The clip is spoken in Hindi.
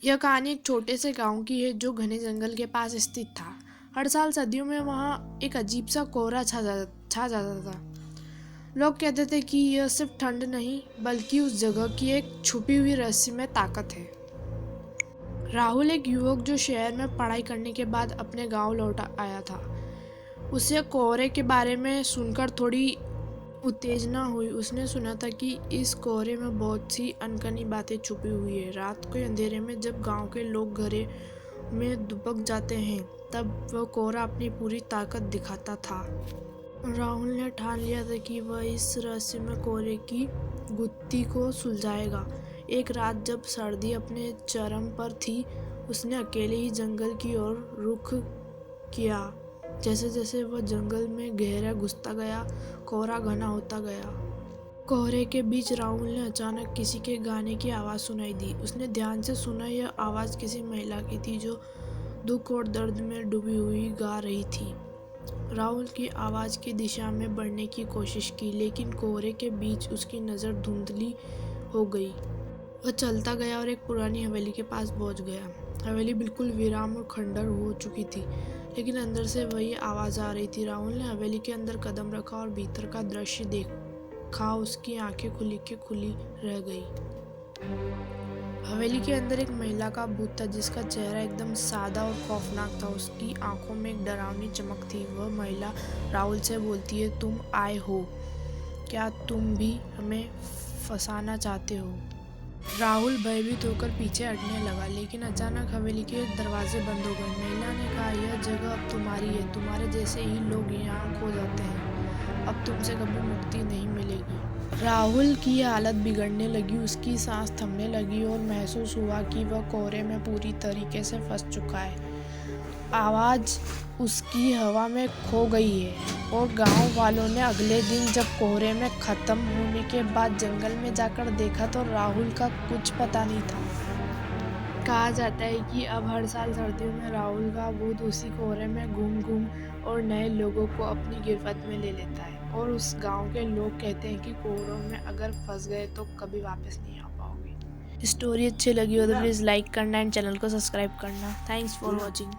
यह कहानी एक छोटे से गांव की है जो घने जंगल के पास स्थित था। हर साल सर्दियों में वहाँ एक अजीब सा कोहरा छा जाता था। लोग कहते थे कि यह सिर्फ ठंड नहीं बल्कि उस जगह की एक छुपी हुई रहस्यमय ताकत है। राहुल एक युवक जो शहर में पढ़ाई करने के बाद अपने गांव लौट आया था। उसे कोहरे के बारे में सुनकर थोड़ी उत्तेजना हुई। उसने सुना था कि इस कोहरे में बहुत सी अनकही बातें छुपी हुई है। रात के अंधेरे में जब गांव के लोग घरे में दुबक जाते हैं तब वह कोहरा अपनी पूरी ताकत दिखाता था। राहुल ने ठान लिया था कि वह इस रहस्यमय कोहरे की गुत्थी को सुलझाएगा। एक रात जब सर्दी अपने चरम पर थी, उसने अकेले ही जंगल की ओर रुख किया। जैसे जैसे वह जंगल में गहरा घुसता गया, कोहरा घना होता गया। कोहरे के बीच राहुल ने अचानक किसी के गाने की आवाज़ सुनाई दी। उसने ध्यान से सुना, यह आवाज़ किसी महिला की थी जो दुख और दर्द में डूबी हुई गा रही थी। राहुल की आवाज़ की दिशा में बढ़ने की कोशिश की, लेकिन कोहरे के बीच उसकी नज़र धुंधली हो गई। वह चलता गया और एक पुरानी हवेली के पास पहुंच गया। हवेली बिल्कुल वीरान और खंडर हो चुकी थी, लेकिन अंदर से वही आवाज़ आ रही थी। राहुल ने हवेली के अंदर कदम रखा और भीतर का दृश्य देखा। उसकी आंखें खुली के खुली रह गई। हवेली के अंदर एक महिला का भूत था जिसका चेहरा एकदम सादा और खौफनाक था। उसकी आंखों में एक डरावनी चमक थी। वह महिला राहुल से बोलती है, तुम आए हो क्या? तुम भी हमें फंसाना चाहते हो? राहुल भयभीत होकर पीछे हटने लगा, लेकिन अचानक हवेली के दरवाजे बंद हो गए। महिला ने कहा, यह जगह अब तुम्हारी है। तुम्हारे जैसे ही लोग यहाँ खो जाते हैं। अब तुमसे कभी मुक्ति नहीं मिलेगी। राहुल की हालत बिगड़ने लगी। उसकी सांस थमने लगी और महसूस हुआ कि वह कोहरे में पूरी तरीके से फंस चुका है। आवाज़ उसकी हवा में खो गई है। और गांव वालों ने अगले दिन जब कोहरे में ख़त्म होने के बाद जंगल में जाकर देखा तो राहुल का कुछ पता नहीं था। कहा जाता है कि अब हर साल सर्दियों में राहुल का भूत उसी कोहरे में घूम और नए लोगों को अपनी गिरफ्त में ले लेता है। और उस गांव के लोग कहते हैं कि कोहरों में अगर फंस गए तो कभी वापस नहीं आ पाओगे। स्टोरी अच्छी लगी हो तो प्लीज़ लाइक करना एंड चैनल को सब्सक्राइब करना। Thanks for watching.